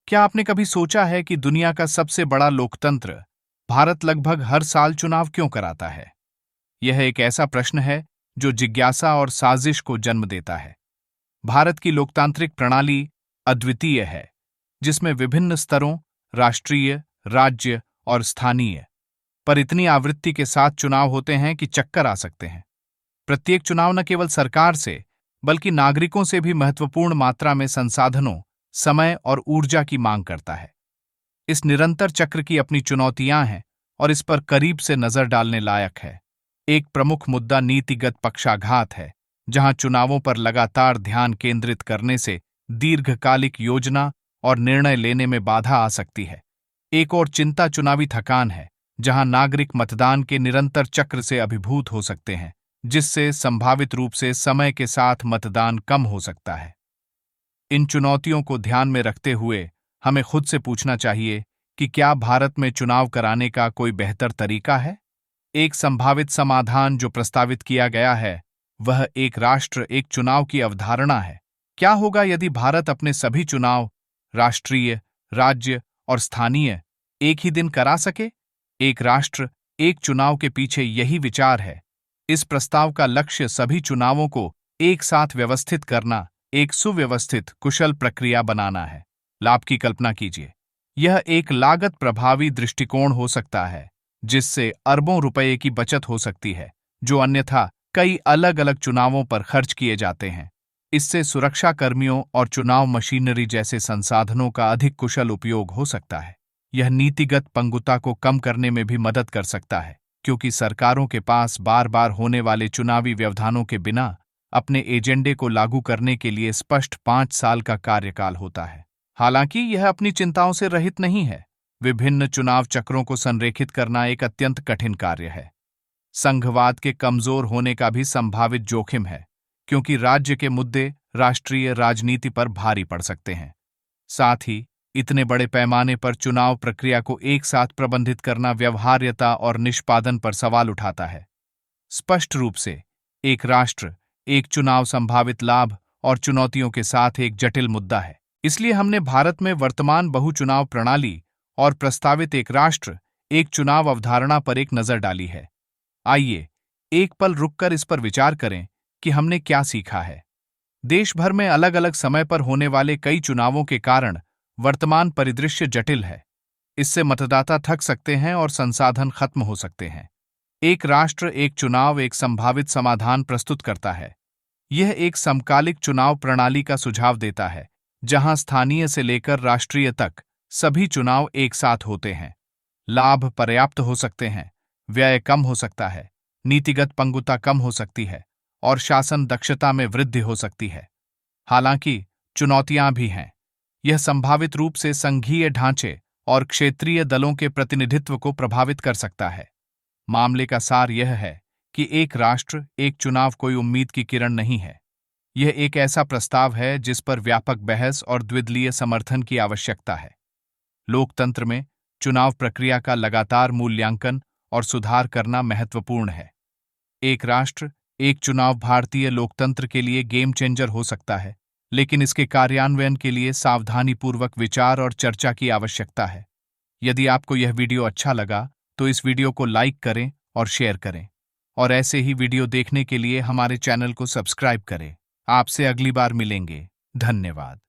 क्या आपने कभी सोचा है कि दुनिया का सबसे बड़ा लोकतंत्र भारत लगभग हर साल चुनाव क्यों कराता है? यह एक ऐसा प्रश्न है जो जिज्ञासा और साजिश को जन्म देता है। भारत की लोकतांत्रिक प्रणाली अद्वितीय है, जिसमें विभिन्न स्तरों, राष्ट्रीय, राज्य और स्थानीय पर इतनी आवृत्ति के साथ चुनाव होते हैं कि चक्कर आ सकते हैं। प्रत्येक चुनाव न केवल सरकार से, बल्कि नागरिकों से भी महत्वपूर्ण मात्रा में संसाधनों, समय और ऊर्जा की मांग करता है। इस निरंतर चक्र की अपनी चुनौतियां हैं और इस पर करीब से नजर डालने लायक है। एक प्रमुख मुद्दा नीतिगत पक्षाघात है, जहां चुनावों पर लगातार ध्यान केंद्रित करने से दीर्घकालिक योजना और निर्णय लेने में बाधा आ सकती है। एक और चिंता चुनावी थकान है, जहां नागरिक मतदान के निरंतर चक्र से अभिभूत हो सकते हैं, जिससे संभावित रूप से समय के साथ मतदान कम हो सकता है। इन चुनौतियों को ध्यान में रखते हुए हमें खुद से पूछना चाहिए कि क्या भारत में चुनाव कराने का कोई बेहतर तरीका है? एक संभावित समाधान जो प्रस्तावित किया गया है, वह एक राष्ट्र एक चुनाव की अवधारणा है। क्या होगा यदि भारत अपने सभी चुनाव, राष्ट्रीय, राज्य और स्थानीय, एक ही दिन करा सके? एक राष्ट्र एक चुनाव के पीछे यही विचार है। इस प्रस्ताव का लक्ष्य सभी चुनावों को एक साथ व्यवस्थित करना, एक सुव्यवस्थित, कुशल प्रक्रिया बनाना है। लाभ की कल्पना कीजिए। यह एक लागत प्रभावी दृष्टिकोण हो सकता है, जिससे अरबों रुपए की बचत हो सकती है, जो अन्यथा कई अलग अलग चुनावों पर खर्च किए जाते हैं। इससे सुरक्षा कर्मियों और चुनाव मशीनरी जैसे संसाधनों का अधिक कुशल उपयोग हो सकता है। यह नीतिगत पंगुता को कम करने में भी मदद कर सकता है, क्योंकि सरकारों के पास बार बार होने वाले चुनावी व्यवधानों के बिना अपने एजेंडे को लागू करने के लिए स्पष्ट 5 साल का कार्यकाल होता है। हालांकि यह अपनी चिंताओं से रहित नहीं है। विभिन्न चुनाव चक्रों को संरेखित करना एक अत्यंत कठिन कार्य है। संघवाद के कमजोर होने का भी संभावित जोखिम है, क्योंकि राज्य के मुद्दे राष्ट्रीय राजनीति पर भारी पड़ सकते हैं। साथ ही इतने बड़े पैमाने पर चुनाव प्रक्रिया को एक साथ प्रबंधित करना व्यवहार्यता और निष्पादन पर सवाल उठाता है। स्पष्ट रूप से, एक राष्ट्र एक चुनाव संभावित लाभ और चुनौतियों के साथ एक जटिल मुद्दा है। इसलिए हमने भारत में वर्तमान बहुचुनाव प्रणाली और प्रस्तावित एक राष्ट्र एक चुनाव अवधारणा पर एक नजर डाली है। आइए एक पल रुककर इस पर विचार करें कि हमने क्या सीखा है। देश भर में अलग अलग समय पर होने वाले कई चुनावों के कारण वर्तमान परिदृश्य जटिल है। इससे मतदाता थक सकते हैं और संसाधन खत्म हो सकते हैं। एक राष्ट्र एक चुनाव एक संभावित समाधान प्रस्तुत करता है। यह एक समकालिक चुनाव प्रणाली का सुझाव देता है, जहां स्थानीय से लेकर राष्ट्रीय तक सभी चुनाव एक साथ होते हैं। लाभ पर्याप्त हो सकते हैं, व्यय कम हो सकता है, नीतिगत पंगुता कम हो सकती है और शासन दक्षता में वृद्धि हो सकती है। हालांकि चुनौतियां भी हैं। यह संभावित रूप से संघीय ढांचे और क्षेत्रीय दलों के प्रतिनिधित्व को प्रभावित कर सकता है। मामले का सार यह है कि एक राष्ट्र एक चुनाव कोई उम्मीद की किरण नहीं है। यह एक ऐसा प्रस्ताव है जिस पर व्यापक बहस और द्विदलीय समर्थन की आवश्यकता है। लोकतंत्र में चुनाव प्रक्रिया का लगातार मूल्यांकन और सुधार करना महत्वपूर्ण है। एक राष्ट्र एक चुनाव भारतीय लोकतंत्र के लिए गेम चेंजर हो सकता है, लेकिन इसके कार्यान्वयन के लिए सावधानीपूर्वक विचार और चर्चा की आवश्यकता है। यदि आपको यह वीडियो अच्छा लगा, तो इस वीडियो को लाइक करें और शेयर करें। और ऐसे ही वीडियो देखने के लिए हमारे चैनल को सब्सक्राइब करें। आपसे अगली बार मिलेंगे। धन्यवाद।